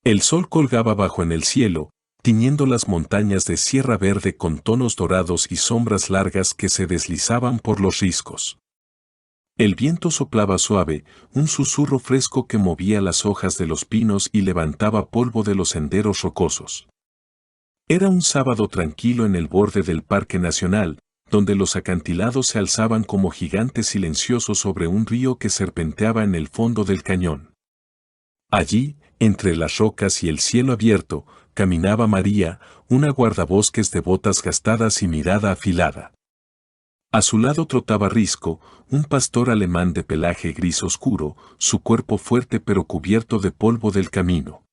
El sol colgaba bajo en el cielo, tiñendo las montañas de Sierra Verde con tonos dorados y sombras largas que se deslizaban por los riscos. El viento soplaba suave, un susurro fresco que movía las hojas de los pinos y levantaba polvo de los senderos rocosos. Era un sábado tranquilo en el borde del Parque Nacional, donde los acantilados se alzaban como gigantes silenciosos sobre un río que serpenteaba en el fondo del cañón. Allí, entre las rocas y el cielo abierto, caminaba María, una guardabosques de botas gastadas y mirada afilada. A su lado trotaba Risco, un pastor alemán de pelaje gris oscuro, su cuerpo fuerte pero cubierto de polvo del camino.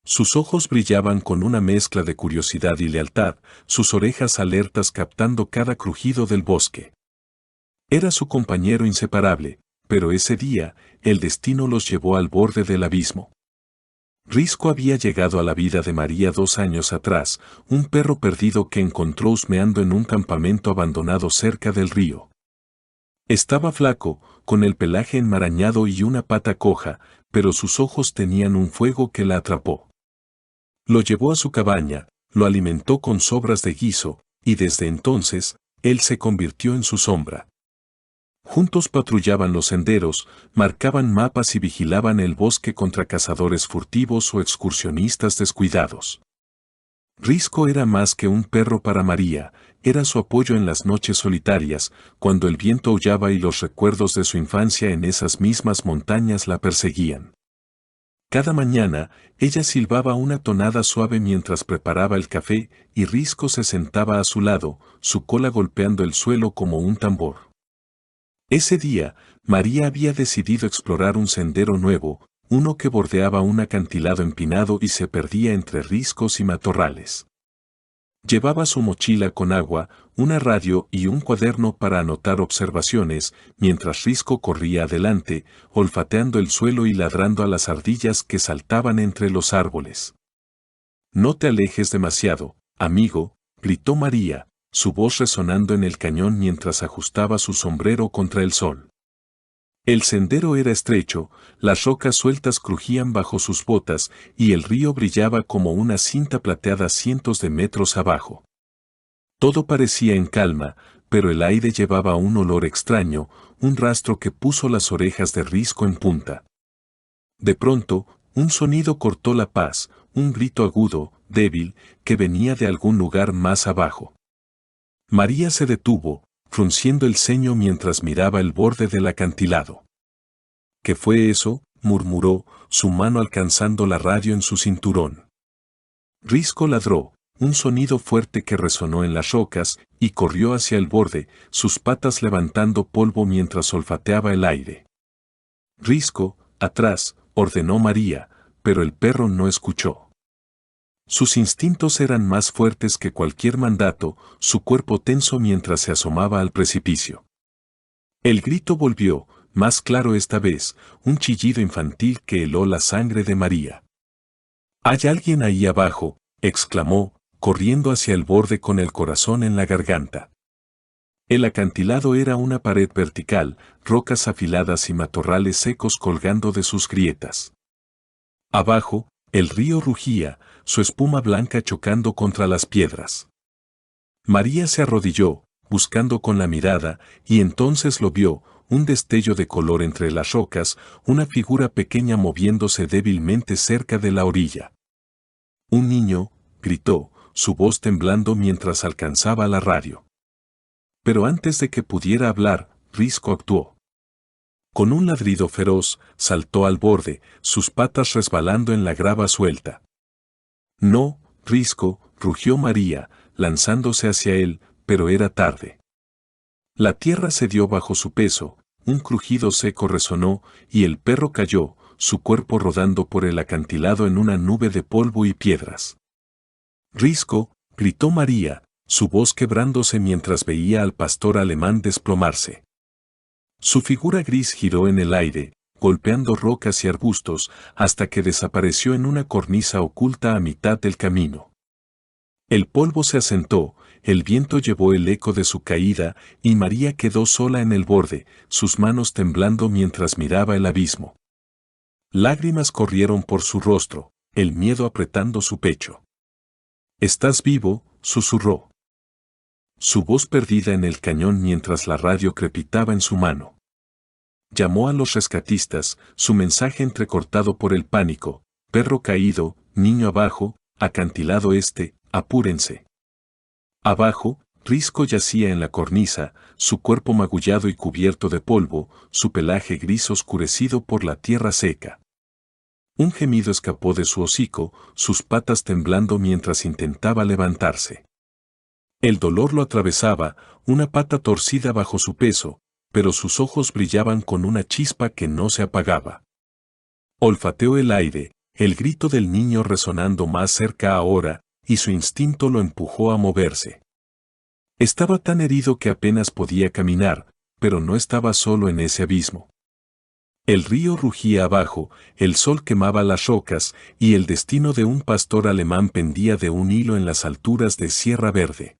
Sus ojos brillaban con una mezcla de curiosidad y lealtad, sus orejas alertas captando cada crujido del bosque. Era su compañero inseparable, pero ese día, el destino los llevó al borde del abismo. Risco había llegado a la vida de María 2 años atrás, un perro perdido que encontró husmeando en un campamento abandonado cerca del río. Estaba flaco, con el pelaje enmarañado y una pata coja, pero sus ojos tenían un fuego que la atrapó. Lo llevó a su cabaña, lo alimentó con sobras de guiso, y desde entonces, él se convirtió en su sombra. Juntos patrullaban los senderos, marcaban mapas y vigilaban el bosque contra cazadores furtivos o excursionistas descuidados. Risco era más que un perro para María, era su apoyo en las noches solitarias, cuando el viento aullaba y los recuerdos de su infancia en esas mismas montañas la perseguían. Cada mañana, ella silbaba una tonada suave mientras preparaba el café y Risco se sentaba a su lado, su cola golpeando el suelo como un tambor. Ese día, María había decidido explorar un sendero nuevo, uno que bordeaba un acantilado empinado y se perdía entre riscos y matorrales. Llevaba su mochila con agua, una radio y un cuaderno para anotar observaciones, mientras Risco corría adelante, olfateando el suelo y ladrando a las ardillas que saltaban entre los árboles. «No te alejes demasiado, amigo», gritó María, su voz resonando en el cañón mientras ajustaba su sombrero contra el sol. El sendero era estrecho, las rocas sueltas crujían bajo sus botas y el río brillaba como una cinta plateada cientos de metros abajo. Todo parecía en calma, pero el aire llevaba un olor extraño, un rastro que puso las orejas de Risco en punta. De pronto, un sonido cortó la paz, un grito agudo, débil, que venía de algún lugar más abajo. María se detuvo, frunciendo el ceño mientras miraba el borde del acantilado. «¿Qué fue eso?», murmuró, su mano alcanzando la radio en su cinturón. Risco ladró, un sonido fuerte que resonó en las rocas, y corrió hacia el borde, sus patas levantando polvo mientras olfateaba el aire. «Risco, atrás», ordenó María, pero el perro no escuchó. Sus instintos eran más fuertes que cualquier mandato, su cuerpo tenso mientras se asomaba al precipicio. El grito volvió, más claro esta vez, un chillido infantil que heló la sangre de María. «¿Hay alguien ahí abajo?», exclamó, corriendo hacia el borde con el corazón en la garganta. El acantilado era una pared vertical, rocas afiladas y matorrales secos colgando de sus grietas. Abajo, el río rugía, su espuma blanca chocando contra las piedras. María se arrodilló, buscando con la mirada, y entonces lo vio, un destello de color entre las rocas, una figura pequeña moviéndose débilmente cerca de la orilla. «Un niño», gritó, su voz temblando mientras alcanzaba la radio. Pero antes de que pudiera hablar, Risco actuó. Con un ladrido feroz, saltó al borde, sus patas resbalando en la grava suelta. «No, Risco», rugió María, lanzándose hacia él, pero era tarde. La tierra cedió bajo su peso, un crujido seco resonó, y el perro cayó, su cuerpo rodando por el acantilado en una nube de polvo y piedras. «Risco», gritó María, su voz quebrándose mientras veía al pastor alemán desplomarse. Su figura gris giró en el aire, golpeando rocas y arbustos, hasta que desapareció en una cornisa oculta a mitad del camino. El polvo se asentó, el viento llevó el eco de su caída, y María quedó sola en el borde, sus manos temblando mientras miraba el abismo. Lágrimas corrieron por su rostro, el miedo apretando su pecho. «¿Estás vivo?», susurró. Su voz perdida en el cañón mientras la radio crepitaba en su mano. Llamó a los rescatistas, su mensaje entrecortado por el pánico: «Perro caído, niño abajo, acantilado este, apúrense». Abajo, Risco yacía en la cornisa, su cuerpo magullado y cubierto de polvo, su pelaje gris oscurecido por la tierra seca. Un gemido escapó de su hocico, sus patas temblando mientras intentaba levantarse. El dolor lo atravesaba, una pata torcida bajo su peso, pero sus ojos brillaban con una chispa que no se apagaba. Olfateó el aire, el grito del niño resonando más cerca ahora, y su instinto lo empujó a moverse. Estaba tan herido que apenas podía caminar, pero no estaba solo en ese abismo. El río rugía abajo, el sol quemaba las rocas, y el destino de un pastor alemán pendía de un hilo en las alturas de Sierra Verde.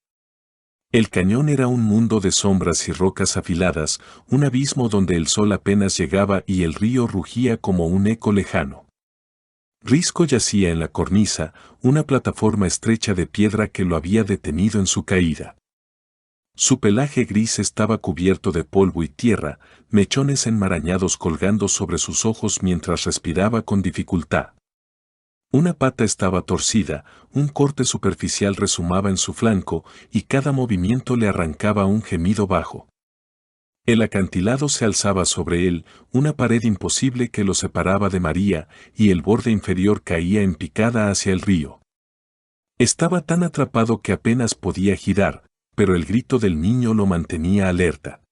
El cañón era un mundo de sombras y rocas afiladas, un abismo donde el sol apenas llegaba y el río rugía como un eco lejano. Risco yacía en la cornisa, una plataforma estrecha de piedra que lo había detenido en su caída. Su pelaje gris estaba cubierto de polvo y tierra, mechones enmarañados colgando sobre sus ojos mientras respiraba con dificultad. Una pata estaba torcida, un corte superficial resumaba en su flanco, y cada movimiento le arrancaba un gemido bajo. El acantilado se alzaba sobre él, una pared imposible que lo separaba de María, y el borde inferior caía en picada hacia el río. Estaba tan atrapado que apenas podía girar, pero el grito del niño lo mantenía alerta.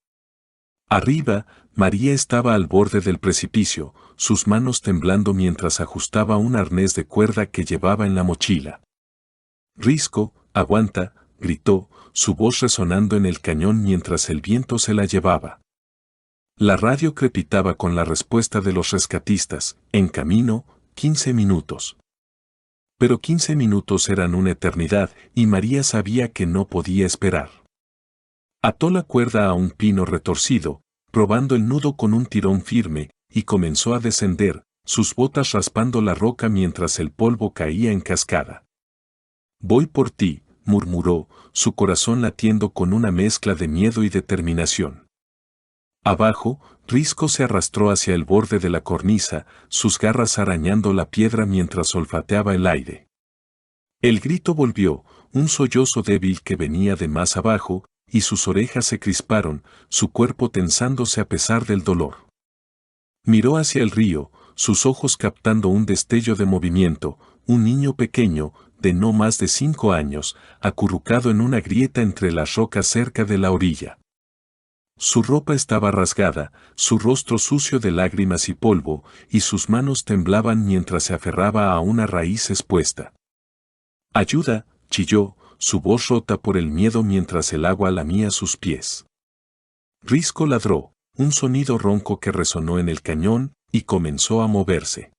Arriba, María estaba al borde del precipicio, sus manos temblando mientras ajustaba un arnés de cuerda que llevaba en la mochila. «Risco, aguanta», gritó, su voz resonando en el cañón mientras el viento se la llevaba. La radio crepitaba con la respuesta de los rescatistas: «En camino, 15 minutos». Pero 15 minutos eran una eternidad, y María sabía que no podía esperar. Ató la cuerda a un pino retorcido, probando el nudo con un tirón firme, y comenzó a descender, sus botas raspando la roca mientras el polvo caía en cascada. «Voy por ti», murmuró, su corazón latiendo con una mezcla de miedo y determinación. Abajo, Risco se arrastró hacia el borde de la cornisa, sus garras arañando la piedra mientras olfateaba el aire. El grito volvió, un sollozo débil que venía de más abajo, y sus orejas se crisparon, su cuerpo tensándose a pesar del dolor. Miró hacia el río, sus ojos captando un destello de movimiento, un niño pequeño, de no más de 5 años, acurrucado en una grieta entre las rocas cerca de la orilla. Su ropa estaba rasgada, su rostro sucio de lágrimas y polvo, y sus manos temblaban mientras se aferraba a una raíz expuesta. «Ayuda», chilló, su voz rota por el miedo mientras el agua lamía sus pies. Risco ladró, un sonido ronco que resonó en el cañón, y comenzó a moverse.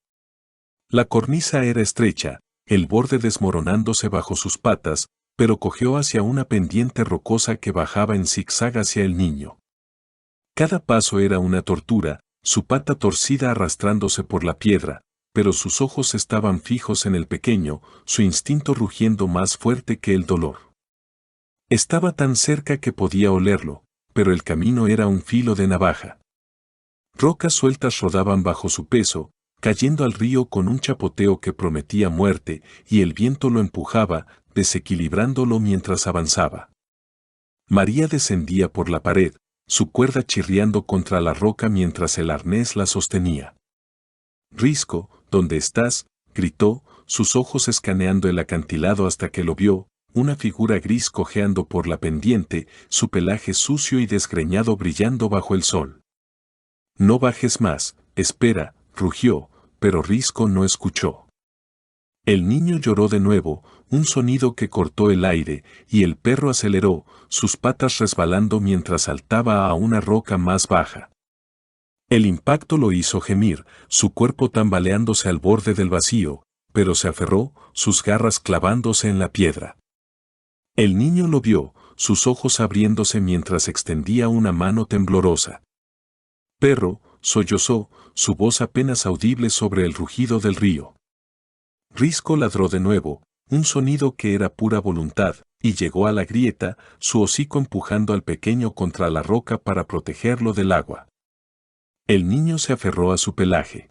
La cornisa era estrecha, el borde desmoronándose bajo sus patas, pero cogió hacia una pendiente rocosa que bajaba en zigzag hacia el niño. Cada paso era una tortura, su pata torcida arrastrándose por la piedra, pero sus ojos estaban fijos en el pequeño, su instinto rugiendo más fuerte que el dolor. Estaba tan cerca que podía olerlo, pero el camino era un filo de navaja. Rocas sueltas rodaban bajo su peso, cayendo al río con un chapoteo que prometía muerte, y el viento lo empujaba, desequilibrándolo mientras avanzaba. María descendía por la pared, su cuerda chirriando contra la roca mientras el arnés la sostenía. «Risco, ¿dónde estás?», gritó, sus ojos escaneando el acantilado hasta que lo vio, una figura gris cojeando por la pendiente, su pelaje sucio y desgreñado brillando bajo el sol. «No bajes más, espera», rugió, pero Risco no escuchó. El niño lloró de nuevo, un sonido que cortó el aire, y el perro aceleró, sus patas resbalando mientras saltaba a una roca más baja. El impacto lo hizo gemir, su cuerpo tambaleándose al borde del vacío, pero se aferró, sus garras clavándose en la piedra. El niño lo vio, sus ojos abriéndose mientras extendía una mano temblorosa. «Perro», sollozó, su voz apenas audible sobre el rugido del río. Risco ladró de nuevo, un sonido que era pura voluntad, y llegó a la grieta, su hocico empujando al pequeño contra la roca para protegerlo del agua. El niño se aferró a su pelaje.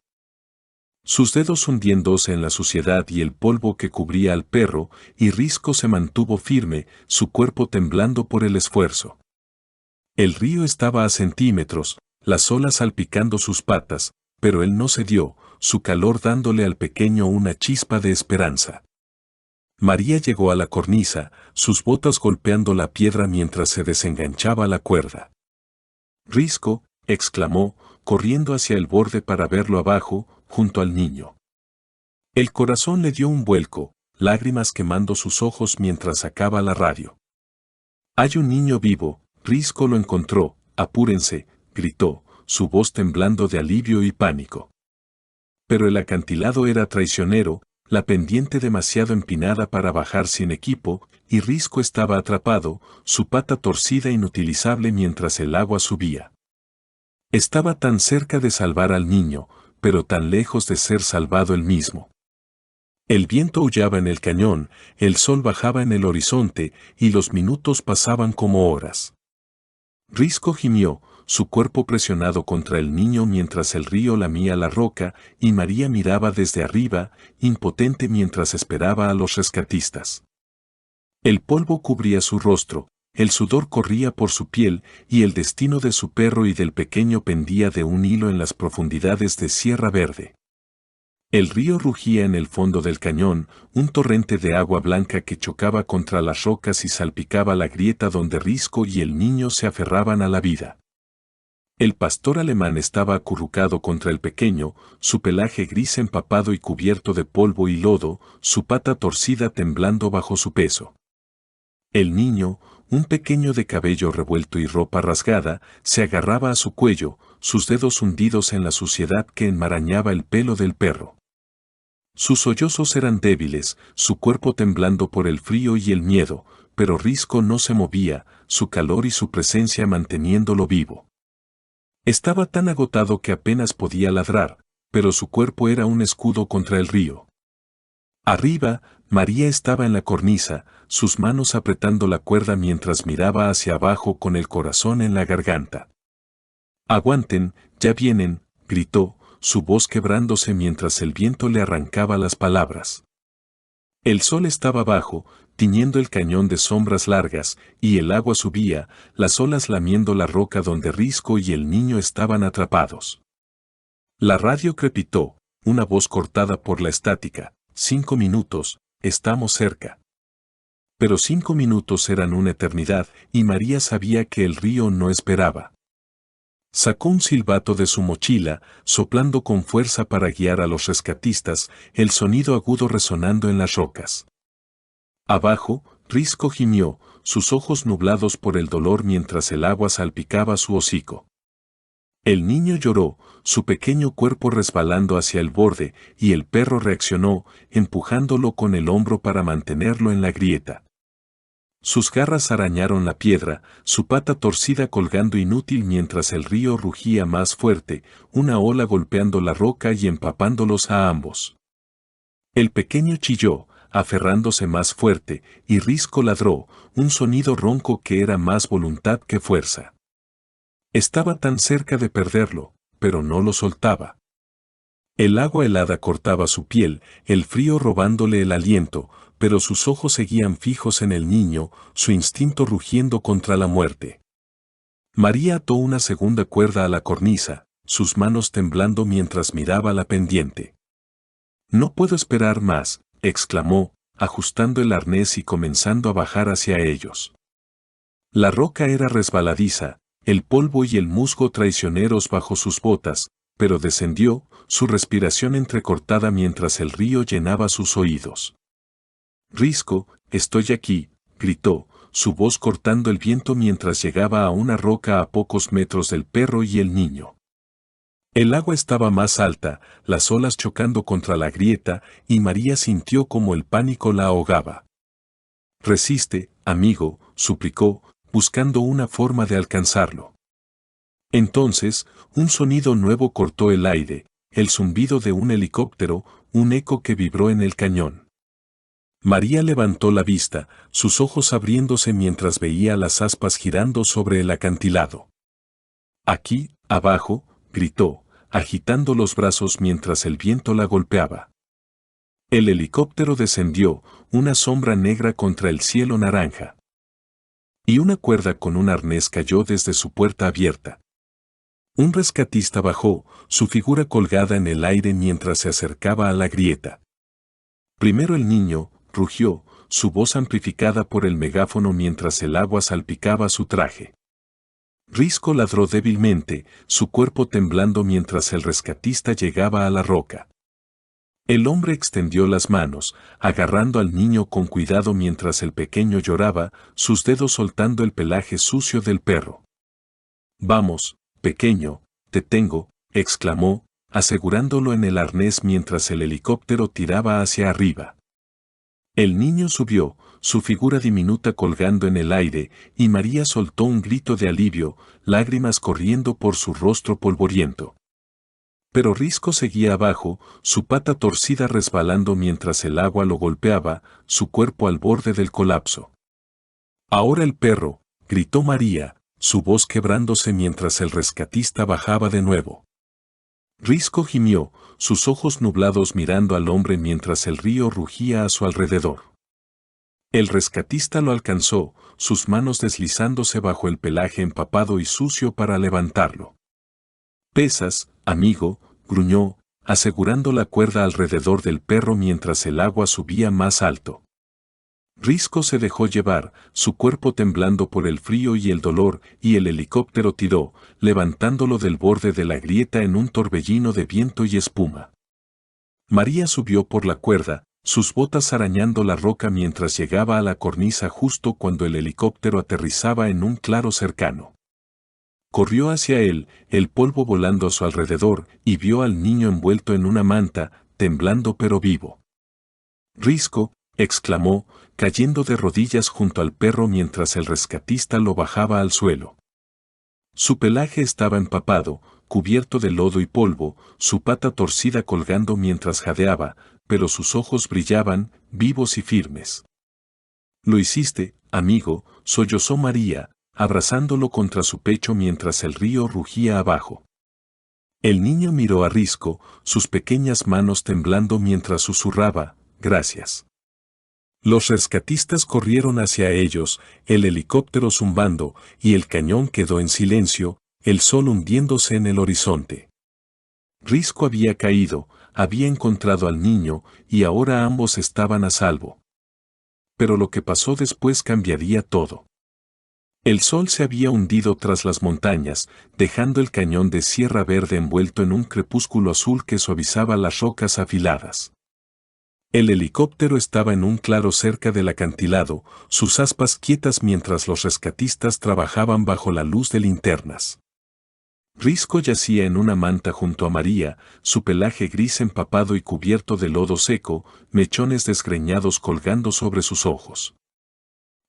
Sus dedos hundiéndose en la suciedad y el polvo que cubría al perro, y Risco se mantuvo firme, su cuerpo temblando por el esfuerzo. El río estaba a centímetros, las olas salpicando sus patas, pero él no cedió, su calor dándole al pequeño una chispa de esperanza. María llegó a la cornisa, sus botas golpeando la piedra mientras se desenganchaba la cuerda. Risco, exclamó, corriendo hacia el borde para verlo abajo, junto al niño. El corazón le dio un vuelco, lágrimas quemando sus ojos mientras sacaba la radio. «Hay un niño vivo», Risco lo encontró, «apúrense», gritó, su voz temblando de alivio y pánico. Pero el acantilado era traicionero, la pendiente demasiado empinada para bajar sin equipo, y Risco estaba atrapado, su pata torcida inutilizable mientras el agua subía. Estaba tan cerca de salvar al niño, pero tan lejos de ser salvado él mismo. El viento aullaba en el cañón, el sol bajaba en el horizonte, y los minutos pasaban como horas. Risco gimió, su cuerpo presionado contra el niño mientras el río lamía la roca, y María miraba desde arriba, impotente mientras esperaba a los rescatistas. El polvo cubría su rostro, el sudor corría por su piel, y el destino de su perro y del pequeño pendía de un hilo en las profundidades de Sierra Verde. El río rugía en el fondo del cañón, un torrente de agua blanca que chocaba contra las rocas y salpicaba la grieta donde Risco y el niño se aferraban a la vida. El pastor alemán estaba acurrucado contra el pequeño, su pelaje gris empapado y cubierto de polvo y lodo, su pata torcida temblando bajo su peso. El niño, un pequeño de cabello revuelto y ropa rasgada, se agarraba a su cuello, sus dedos hundidos en la suciedad que enmarañaba el pelo del perro. Sus sollozos eran débiles, su cuerpo temblando por el frío y el miedo, pero Risco no se movía, su calor y su presencia manteniéndolo vivo. Estaba tan agotado que apenas podía ladrar, pero su cuerpo era un escudo contra el río. Arriba, María estaba en la cornisa, sus manos apretando la cuerda mientras miraba hacia abajo con el corazón en la garganta. «Aguanten, ya vienen», gritó, su voz quebrándose mientras el viento le arrancaba las palabras. El sol estaba bajo, tiñendo el cañón de sombras largas, y el agua subía, las olas lamiendo la roca donde Risco y el niño estaban atrapados. La radio crepitó, una voz cortada por la estática: 5 minutos, estamos cerca. Pero 5 minutos eran una eternidad, y María sabía que el río no esperaba. Sacó un silbato de su mochila, soplando con fuerza para guiar a los rescatistas, el sonido agudo resonando en las rocas. Abajo, Risco gimió, sus ojos nublados por el dolor mientras el agua salpicaba su hocico. El niño lloró, su pequeño cuerpo resbalando hacia el borde, y el perro reaccionó, empujándolo con el hombro para mantenerlo en la grieta. Sus garras arañaron la piedra, su pata torcida colgando inútil mientras el río rugía más fuerte, una ola golpeando la roca y empapándolos a ambos. El pequeño chilló, aferrándose más fuerte, y Risco ladró, un sonido ronco que era más voluntad que fuerza. Estaba tan cerca de perderlo, pero no lo soltaba. El agua helada cortaba su piel, el frío robándole el aliento, pero sus ojos seguían fijos en el niño, su instinto rugiendo contra la muerte. María ató una segunda cuerda a la cornisa, sus manos temblando mientras miraba la pendiente. «No puedo esperar más», exclamó, ajustando el arnés y comenzando a bajar hacia ellos. La roca era resbaladiza, el polvo y el musgo traicioneros bajo sus botas, pero descendió, su respiración entrecortada mientras el río llenaba sus oídos. «Risco, estoy aquí», gritó, su voz cortando el viento mientras llegaba a una roca a pocos metros del perro y el niño. El agua estaba más alta, las olas chocando contra la grieta, y María sintió como el pánico la ahogaba. «Resiste, amigo», suplicó, buscando una forma de alcanzarlo. Entonces, un sonido nuevo cortó el aire, el zumbido de un helicóptero, un eco que vibró en el cañón. María levantó la vista, sus ojos abriéndose mientras veía las aspas girando sobre el acantilado. Aquí, abajo, gritó, agitando los brazos mientras el viento la golpeaba. El helicóptero descendió, una sombra negra contra el cielo naranja. Y una cuerda con un arnés cayó desde su puerta abierta. Un rescatista bajó, su figura colgada en el aire mientras se acercaba a la grieta. Primero el niño, rugió, su voz amplificada por el megáfono mientras el agua salpicaba su traje. Risco ladró débilmente, su cuerpo temblando mientras el rescatista llegaba a la roca. El hombre extendió las manos, agarrando al niño con cuidado mientras el pequeño lloraba, sus dedos soltando el pelaje sucio del perro. «Vamos, pequeño, te tengo», exclamó, asegurándolo en el arnés mientras el helicóptero tiraba hacia arriba. El niño subió, su figura diminuta colgando en el aire, y María soltó un grito de alivio, lágrimas corriendo por su rostro polvoriento. Pero Risco seguía abajo, su pata torcida resbalando mientras el agua lo golpeaba, su cuerpo al borde del colapso. «Ahora el perro», gritó María, su voz quebrándose mientras el rescatista bajaba de nuevo. Risco gimió, sus ojos nublados mirando al hombre mientras el río rugía a su alrededor. El rescatista lo alcanzó, sus manos deslizándose bajo el pelaje empapado y sucio para levantarlo. «Pesas, amigo», gruñó, asegurando la cuerda alrededor del perro mientras el agua subía más alto. Risco se dejó llevar, su cuerpo temblando por el frío y el dolor, y el helicóptero tiró, levantándolo del borde de la grieta en un torbellino de viento y espuma. María subió por la cuerda, sus botas arañando la roca mientras llegaba a la cornisa justo cuando el helicóptero aterrizaba en un claro cercano. Corrió hacia él, el polvo volando a su alrededor, y vio al niño envuelto en una manta, temblando pero vivo. «Risco», exclamó, cayendo de rodillas junto al perro mientras el rescatista lo bajaba al suelo. Su pelaje estaba empapado, cubierto de lodo y polvo, su pata torcida colgando mientras jadeaba, pero sus ojos brillaban, vivos y firmes. «Lo hiciste, amigo», sollozó María, abrazándolo contra su pecho mientras el río rugía abajo. El niño miró a Risco, sus pequeñas manos temblando mientras susurraba, «Gracias». Los rescatistas corrieron hacia ellos, el helicóptero zumbando, y el cañón quedó en silencio, el sol hundiéndose en el horizonte. Risco había caído, había encontrado al niño, y ahora ambos estaban a salvo. Pero lo que pasó después cambiaría todo. El sol se había hundido tras las montañas, dejando el cañón de Sierra Verde envuelto en un crepúsculo azul que suavizaba las rocas afiladas. El helicóptero estaba en un claro cerca del acantilado, sus aspas quietas mientras los rescatistas trabajaban bajo la luz de linternas. Risco yacía en una manta junto a María, su pelaje gris empapado y cubierto de lodo seco, mechones desgreñados colgando sobre sus ojos.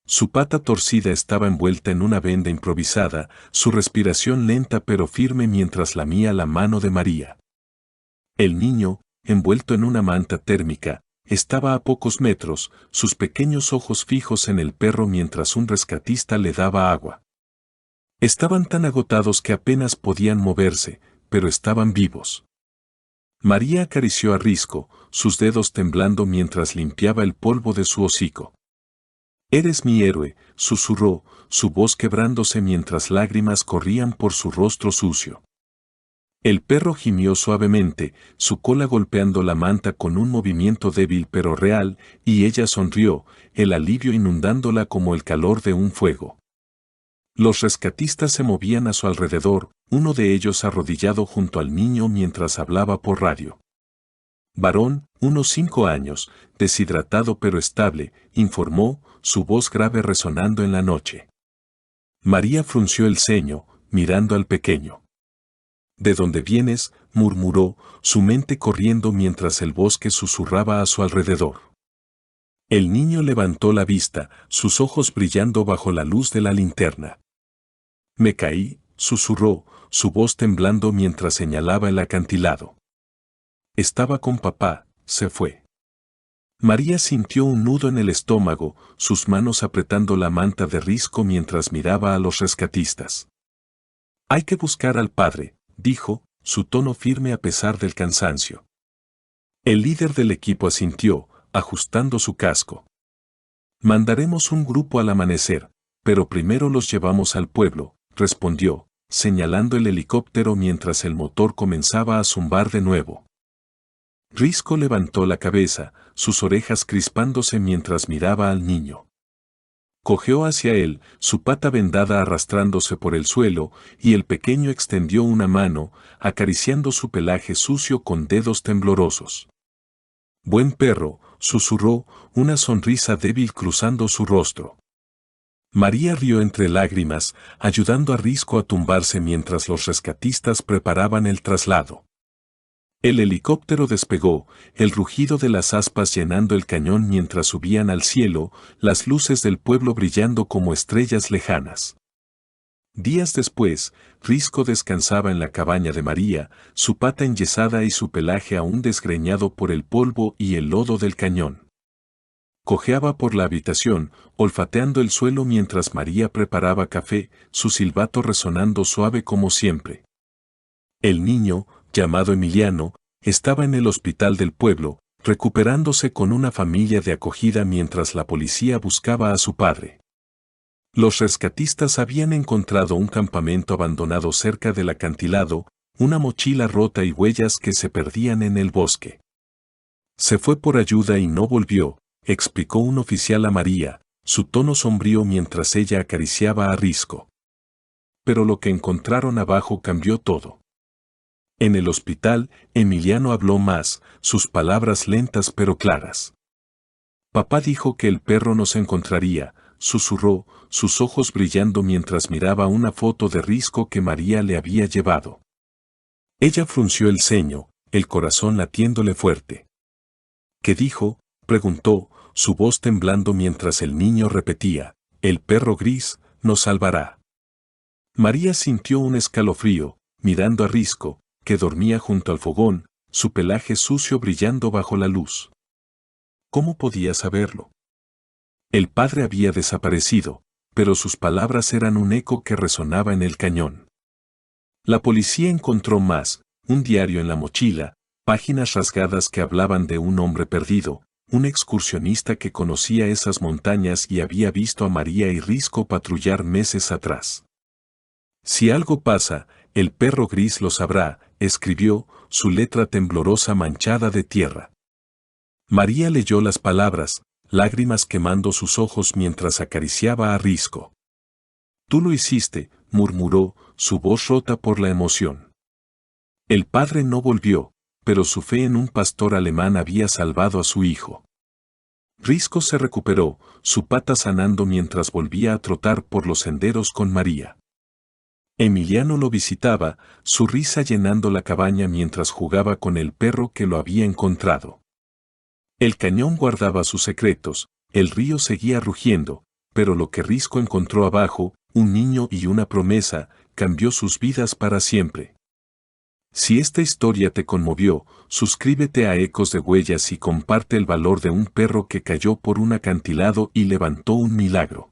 Su pata torcida estaba envuelta en una venda improvisada, su respiración lenta pero firme mientras lamía la mano de María. El niño, envuelto en una manta térmica, estaba a pocos metros, sus pequeños ojos fijos en el perro mientras un rescatista le daba agua. Estaban tan agotados que apenas podían moverse, pero estaban vivos. María acarició a Risco, sus dedos temblando mientras limpiaba el polvo de su hocico. «Eres mi héroe», susurró, su voz quebrándose mientras lágrimas corrían por su rostro sucio. El perro gimió suavemente, su cola golpeando la manta con un movimiento débil pero real, y ella sonrió, el alivio inundándola como el calor de un fuego. Los rescatistas se movían a su alrededor, uno de ellos arrodillado junto al niño mientras hablaba por radio. «Varón, unos 5 años, deshidratado pero estable», informó, su voz grave resonando en la noche. María frunció el ceño, mirando al pequeño. «¿De dónde vienes?», murmuró, su mente corriendo mientras el bosque susurraba a su alrededor. El niño levantó la vista, sus ojos brillando bajo la luz de la linterna. «Me caí», susurró, su voz temblando mientras señalaba el acantilado. «Estaba con papá», se fue. María sintió un nudo en el estómago, sus manos apretando la manta de Risco mientras miraba a los rescatistas. Hay que buscar al padre, dijo, su tono firme a pesar del cansancio. El líder del equipo asintió, ajustando su casco. Mandaremos un grupo al amanecer, pero primero los llevamos al pueblo, respondió, señalando el helicóptero mientras el motor comenzaba a zumbar de nuevo. Risco levantó la cabeza, sus orejas crispándose mientras miraba al niño. Cojeó hacia él, su pata vendada arrastrándose por el suelo, y el pequeño extendió una mano, acariciando su pelaje sucio con dedos temblorosos. Buen perro, susurró, una sonrisa débil cruzando su rostro. María rió entre lágrimas, ayudando a Risco a tumbarse mientras los rescatistas preparaban el traslado. El helicóptero despegó, el rugido de las aspas llenando el cañón mientras subían al cielo, las luces del pueblo brillando como estrellas lejanas. Días después, Risco descansaba en la cabaña de María, su pata enyesada y su pelaje aún desgreñado por el polvo y el lodo del cañón. Cojeaba por la habitación, olfateando el suelo mientras María preparaba café, su silbato resonando suave como siempre. El niño, llamado Emiliano, estaba en el hospital del pueblo, recuperándose con una familia de acogida mientras la policía buscaba a su padre. Los rescatistas habían encontrado un campamento abandonado cerca del acantilado, una mochila rota y huellas que se perdían en el bosque. Se fue por ayuda y no volvió, explicó un oficial a María, su tono sombrío mientras ella acariciaba a Risco. Pero lo que encontraron abajo cambió todo. En el hospital, Emiliano habló más, sus palabras lentas pero claras. Papá dijo que el perro nos encontraría, susurró, sus ojos brillando mientras miraba una foto de Risco que María le había llevado. Ella frunció el ceño, el corazón latiéndole fuerte. ¿Qué dijo?, preguntó, su voz temblando mientras el niño repetía, el perro gris nos salvará. María sintió un escalofrío, mirando a Risco, que dormía junto al fogón, su pelaje sucio brillando bajo la luz. ¿Cómo podía saberlo? El padre había desaparecido, pero sus palabras eran un eco que resonaba en el cañón. La policía encontró más, un diario en la mochila, páginas rasgadas que hablaban de un hombre perdido, un excursionista que conocía esas montañas y había visto a María y Risco patrullar meses atrás. Si algo pasa, el perro gris lo sabrá, escribió, su letra temblorosa manchada de tierra. María leyó las palabras, lágrimas quemando sus ojos mientras acariciaba a Risco. Tú lo hiciste, murmuró, su voz rota por la emoción. El padre no volvió, pero su fe en un pastor alemán había salvado a su hijo. Risco se recuperó, su pata sanando mientras volvía a trotar por los senderos con María. Emiliano lo visitaba, su risa llenando la cabaña mientras jugaba con el perro que lo había encontrado. El cañón guardaba sus secretos, el río seguía rugiendo, pero lo que Risco encontró abajo, un niño y una promesa, cambió sus vidas para siempre. Si esta historia te conmovió, suscríbete a Ecos de Huellas y comparte el valor de un perro que cayó por un acantilado y levantó un milagro.